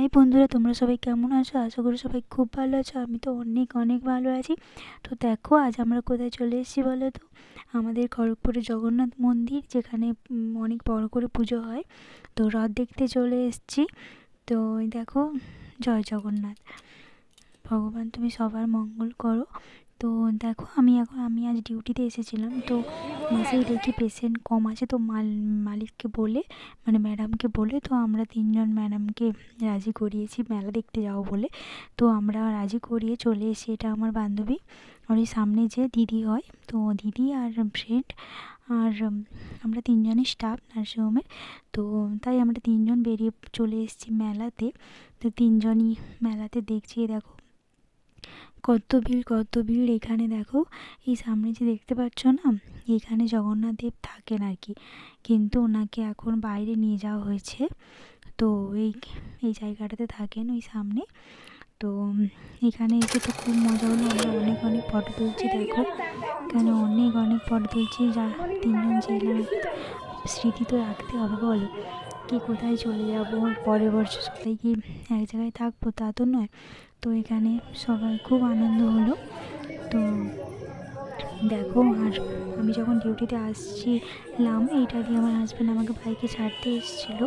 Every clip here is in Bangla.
হাই বন্ধুরা, তোমরা সবাই কেমন আছো? আশা করি সবাই খুব ভালো আছো। আমি তো অনেক অনেক ভালো আছি। তো দেখো আজ আমরা কোথায় চলে এসেছি বলো তো? আমাদের খড়গপুরে জগন্নাথ মন্দির, যেখানে অনেক বড় করে পুজো হয়। তো রথ দেখতে চলে এসেছি। তো এই দেখো, জয় জগন্নাথ। ভগবান তুমি সবার মঙ্গল করো। তো দেখো আমি আজ ডিউটিতে এসেছিলাম। তো এসেই দেখি পেশেন্ট কম আছে। তো মালিককে বলে, মানে ম্যাডামকে বলে, তো আমরা তিনজন ম্যাডামকে রাজি করিয়েছি মেলা দেখতে যাবো বলে। তো আমরা রাজি করিয়ে চলে এসেছি। এটা আমার বান্ধবী, আর ওই সামনে যে দিদি হয়, তো দিদি আর ফ্রেন্ড, আর আমরা তিনজনই স্টাফ নার্সিংহোমের। তো তাই আমরা তিনজন বেরিয়ে চলে এসেছি মেলাতে। তো তিনজনই মেলাতে দেখছি। দেখো কত ভিড় এখানে। দেখো এই সামনে যে দেখতে পাচ্ছ না, এখানে জগন্নাথ দেব থাকেন আর কি, কিন্তু ওনাকে এখন বাইরে নিয়ে যাওয়া হয়েছে। তো এই এই জায়গাটাতে থাকেন ওই সামনে। তো এখানে এসে তো খুব মজা হলো। আমরা অনেক অনেক ফটো তুলছি। দেখো এখানে অনেক অনেক ফটো তুলছি। যা তিনজন ছিলাম, স্মৃতি তো রাখতে হবে বলো, কি কোথায় চলে যাবো পরের বছর সবাই কি এক জায়গায় থাকবো, তা তো নয়। তো এখানে সবাই খুব আনন্দ হলো। তো দেখো, আর আমি যখন ডিউটিতে আসছিলাম, এইটা দিয়ে আমার হাজব্যান্ড আমাকে বাইকে ছাড়তে এসেছিলো।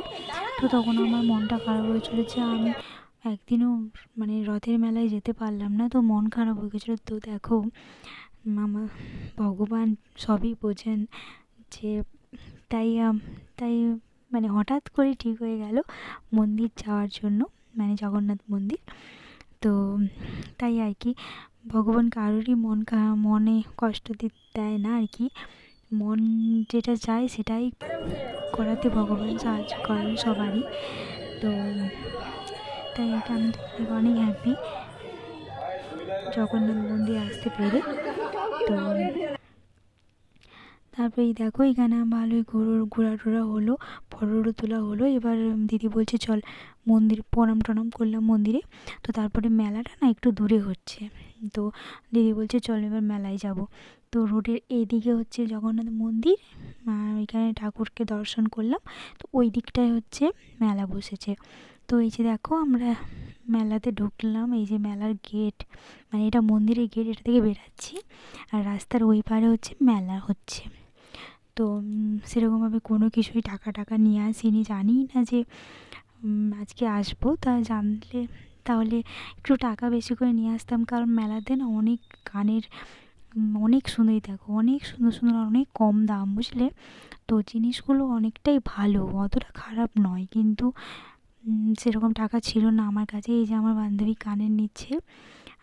তো তখন আমার মনটা খারাপ হয়েছিল যে আমি একদিনও মানে রথের মেলায় যেতে পারলাম না। তো মন খারাপ হয়ে গেছিলো। তো দেখো আমার ভগবান সবই বোঝেন, যে তাই তাই মানে হঠাৎ করে ঠিক হয়ে গেল মন্দির যাওয়ার জন্য, মানে জগন্নাথ মন্দির। তো তাই আর কি, ভগবান কারোরই মনে কষ্ট দেয় না আর কি। মন যেটা চায় সেটাই করাতে ভগবান সাহায্য করেন সবারই। তো তাই আর কি, আমি তো অনেক হ্যাপি জগন্নাথ মন্দির আসতে পেরে। তো তারপরে এই দেখো এখানে ভালোই ঘোরা হলো, ফটো তোলা হলো। এবার দিদি বলছে চল মন্দির, প্রণাম টনাম করলাম মন্দিরে। তো তারপরে মেলাটা না একটু দূরে হচ্ছে। তো দিদি বলছে চল এবার মেলায় যাব। তো রোডের এইদিকে হচ্ছে জগন্নাথ মন্দির, ওইখানে ঠাকুরকে দর্শন করলাম। তো ওই দিকটায় হচ্ছে মেলা বসেছে। তো এই যে দেখো আমরা মেলাতে ঢুকলাম। এই যে মেলার গেট, মানে এটা মন্দিরের গেট, এটা থেকে বেরাচ্ছি। আর রাস্তার ওই পারে হচ্ছে মেলা হচ্ছে। তো সেরকমভাবে কোনো কিছুই টাকা নিয়ে আসিনি, জানি না যে আজকে আসবো। তা জানলে তাহলে একটু টাকা বেশি করে নিয়ে আসতাম, কারণ মেলাতে না অনেক গানের অনেক সুন্দরই, দেখো অনেক সুন্দর সুন্দর, অনেক কম দাম বুঝলে। তো জিনিসগুলো অনেকটাই ভালো, অতটা খারাপ নয়, কিন্তু সেরকম টাকা ছিল না আমার কাছে। এই যে আমার বান্ধবী কানের নিচ্ছে,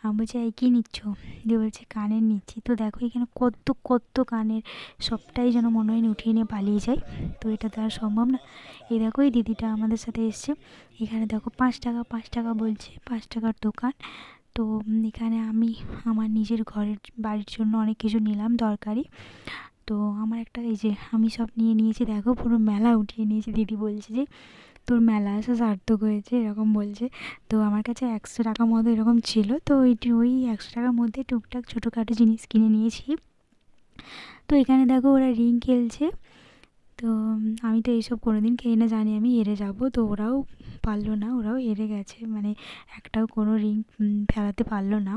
আমি বলছি এই কী নিচ্ছ? দিয়ে বলছে কানের নিচ্ছি। তো দেখো এখানে কত কানের, সবটাই যেন মনে হয় উঠিয়ে নিয়ে পালিয়ে যায়। তো এটা তো আর সম্ভব না। এই দেখো এই দিদিটা আমাদের সাথে এসছে। এখানে দেখো 5 টাকা বলছে, 5 টাকার দোকান। তো এখানে আমি আমার নিজের বাড়ির জন্য অনেক কিছু নিলাম দরকারি। তো আমার একটা, এই যে আমি সব নিয়ে নিয়েছি। দেখো পুরো মেলা উঠিয়ে নিয়েছি। দিদি বলছে যে তোর মেলা আসা সার্থক হয়েছে, এরকম বলছে। তো আমার কাছে 100 টাকা মতো এরকম ছিল। তো ওই 100 টাকার মধ্যে টুকটাক ছোটোখাটো জিনিস কিনে নিয়েছি। তো এখানে দেখো ওরা রিং খেলছে। তো আমি তো এইসব কোনোদিন খেয়ে না, জানি আমি হেরে যাব। তো ওরাও পারলো না, ওরাও হেরে গেছে, মানে একটাও কোনো রিং ফেলাতে পারলো না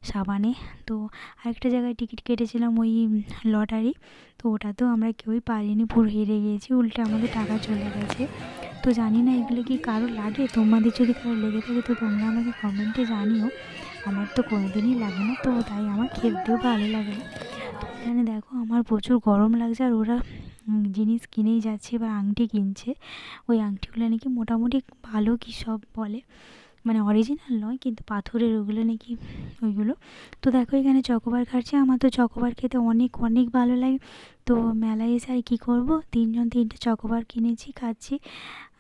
সাবানে। তো আরেকটা জায়গায় টিকিট কেটেছিলাম, ওই লটারি। তো ওটাতেও আমরা কেউই পারিনি, পুরো হেরে গিয়েছি, উল্টে আমাদের টাকা চলে গেছে। তো জানি না এগুলো কি কারো লাগে, তোমাদের যদি কারো লেগে থাকে তো তোমরা আমাকে কমেন্টে জানিও। আমার তো কোনোদিনই লাগে না, তো তাই আমার খেলতেও ভালো লাগে না। তো এখানে দেখো আমার প্রচুর গরম লাগছে, আর ওরা জিনিস কিনেই যাচ্ছে, এবার আংটি কিনছে। ওই আংটিগুলো নাকি মোটামুটি ভালো, কি সব বলে, মানে অরিজিনাল নয় কিন্তু পাথরের, ওগুলো নাকি ওইগুলো। তো দেখো এখানে চকোবার খাচ্ছে। আমার তো চকোবার খেতে অনেক অনেক ভালো লাগে। তো মেলায় এসে আর কী করবো, তিনজন 3টে চকোবার কিনেছি, খাচ্ছি।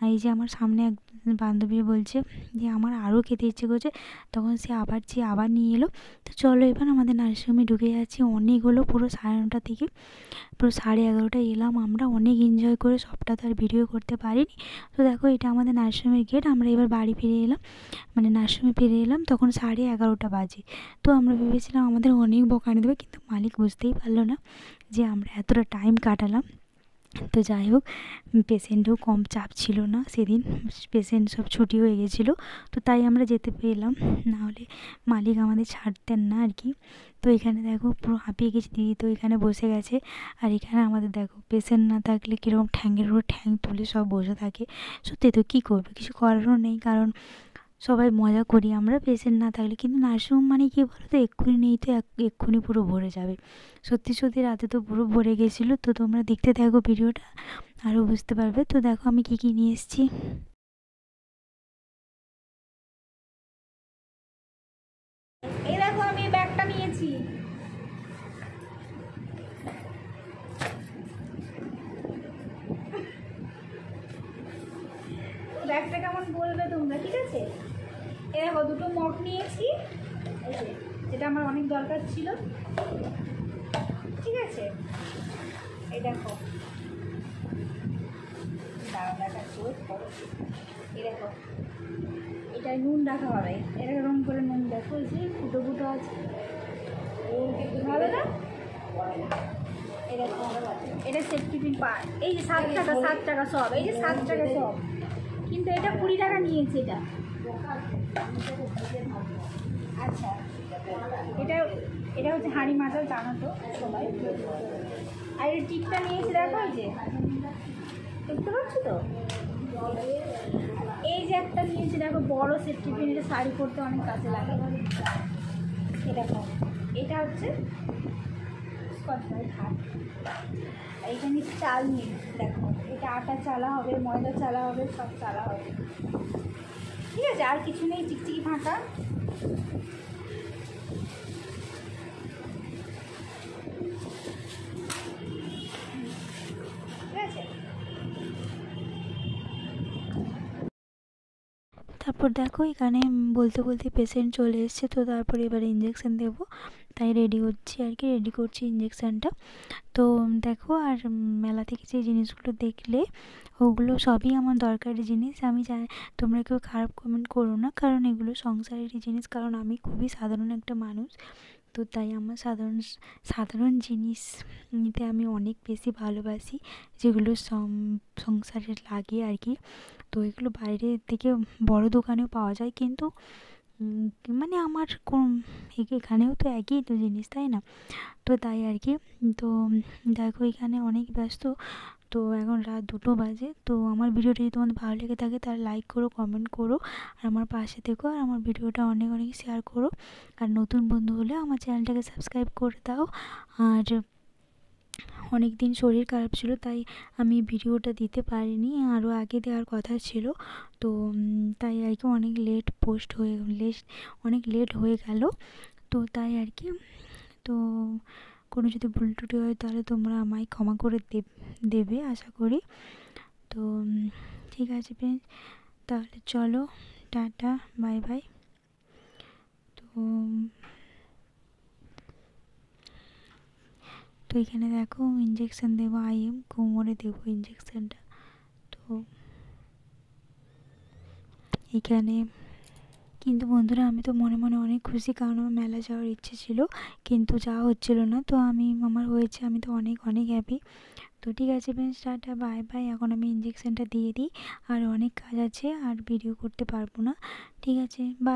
এই যে আমার সামনে এক বান্ধবী বলছে যে আমার আরও খেতে ইচ্ছে করছে, তখন সে আবার নিয়ে এলো। তো চলো এবার আমাদের নার্সিংহোমে ঢুকে যাচ্ছি। অনেক হলো, পুরো 9:30 থেকে পুরো 11:30 এলাম আমরা। অনেক এনজয় করে, সবটা তো আর ভিডিও করতে পারিনি। তো দেখো এটা আমাদের নার্সিংহোমের গেট। আমরা এবার বাড়ি ফিরে এলাম, মানে নার্সিংহোমে ফিরে এলাম, তখন 11:30 বাজে। তো আমরা ভেবেছিলাম আমাদের অনেক বকানি দেবে, কিন্তু মালিক বুঝতেই পারলো না যে আমরা এতটা টাইম কাটালাম। তো যাই হোক, পেশেন্টও কম চাপ ছিল না সেদিন, পেশেন্ট সব ছুটি হয়ে গেছিলো, তো তাই আমরা যেতে পেলাম, নাহলে মালিক আমাদের ছাড়তেন না আর কি। তো এখানে দেখো পুরো হাঁপিয়ে গেছি, দিদি তো এখানে বসে গেছে, আর এখানে আমাদের দেখো পেশেন্ট না থাকলে কীরকম ঠ্যাংয়ের উপর ঠ্যাং তুলে সব বসে থাকে। সত্যি তো কী করবে, কিছু করারও নেই, কারণ সবাই মজা করি আমরা পেশেন্ট না থাকলে, কিন্তু নার্সিংহোম মানে কী বলো তো, এক্ষুনি নেই তো এক্ষুনি পুরো ভরে যাবে। সত্যি সত্যি রাতে তো পুরো ভরে গেছিলো। তো তোমরা দেখতে থাকো ভিডিওটা, আরও বুঝতে পারবে। তো দেখো আমি কী কী নিয়ে এসেছি। এই দেখো আমি ব্যাগটা নিয়েছি। ব্যাগটা কেমন বলবে তোমরা, ঠিক আছে? এই দেখো দুটো মগ নিয়েছি, এই যে যেটা আমার অনেক দরকার ছিল, ঠিক আছে? এই দেখো, দাঁড়া দেখাচ্ছি, এই দেখো এটায় নুন রাখা হবে, এরকম করে নুন দেখো, এই যে ফুটো ফুটো আছে, ভালো না? এই দেখো এটা সেফটি পিন পার, এই যে 7 টাকা সব, এই যে 7 টাকা সব, কিন্তু এটা 20 টাকা নিয়েছে এটা। আচ্ছা, এটা এটা হচ্ছে হাঁড়ি মাটাল, জানো তো সবাই। আর এই টিপটা নিয়েছি দেখো, এই যে দেখতে পাচ্ছ তো, এই যে একটা নিয়েছি দেখো বড় সেফটি পিন, এটা শাড়ি পরতে অনেক কাজে লাগে। এই দেখো এটা হচ্ছে এইখানে চাল নিয়ে দেখো, এটা আটা চালা হবে, ময়দা চালা হবে, সব চালা হবে, ঠিক আছে? আর কিছু নেই, চিকচিকি ফাঁকা। ঠিক আছে, তারপর দেখো এখানে বলতে বলতে পেশেন্ট চলে এসছে, তো তারপরে এবারে ইঞ্জেকশন দেবো, তাই রেডি হচ্ছি আর কি, রেডি করছি ইঞ্জেকশানটা। তো দেখো, আর মেলা থেকে যে জিনিসগুলো দেখলে ওগুলো সবই আমার দরকারি জিনিস। আমি চাই তোমরা কেউ খারাপ কমেন্ট করো না, কারণ এগুলো সংসারেরই জিনিস, কারণ আমি খুবই সাধারণ একটা মানুষ। তো তাই আমার সাধারণ সাধারণ জিনিস নিতে আমি অনেক বেশি ভালোবাসি, যেগুলো সংসারে লাগে আর কি। তো এগুলো বাইরে থেকে বড় দোকানেও পাওয়া যায়, কিন্তু মানে আমার এখানেও তো একই তো জিনিস, তাই না? তো তাই আর কি। তো দেখো এখানে অনেক ব্যস্ত, তো এখন রাত 2টো বাজে। তো আমার ভিডিওটা যদি তোমাদের ভালো লেগে থাকে তাহলে লাইক করো, কমেন্ট করো, আর আমার পাশে থেকো, আর আমার ভিডিওটা অনেক অনেক শেয়ার করো। আর নতুন বন্ধু হলে আমার চ্যানেলটাকে সাবস্ক্রাইব করে দাও। আর অনেক দিন শরীর খারাপ ছিল, তাই আমি ভিডিওটা দিতে পারিনি, আরও আগে দেওয়ার কথা ছিল। তো তাই আর কি অনেক লেট হয়ে গেল, তো তাই আর কি। তো কোনো যদি ভুল ত্রুটি হয় তাহলে তোমরা আমায় ক্ষমা করে দেবে আশা করি। তো ঠিক আছে ফ্রেন্ডস, তাহলে চলো, টাটা, বাই বাই। তো তো এখানে দেখো ইঞ্জেকশন দেবো, কোমরে দেবো ইঞ্জেকশনটা। তো এখানে কিন্তু বন্ধুরা আমি তো মনে মনে অনেক খুশি, কারণ আমার মেলা যাওয়ার ইচ্ছে ছিল, কিন্তু যাওয়া হচ্ছিল না। তো আমার হয়েছে, আমি তো অনেক অনেক হ্যাপি। তো ঠিক আছে ফ্রেন্ডস, টাটা, বাই বাই। এখন আমি ইঞ্জেকশনটা দিয়ে দিই, আর অনেক কাজ আছে, আর ভিডিও করতে পারবো না। ঠিক আছে, বাই।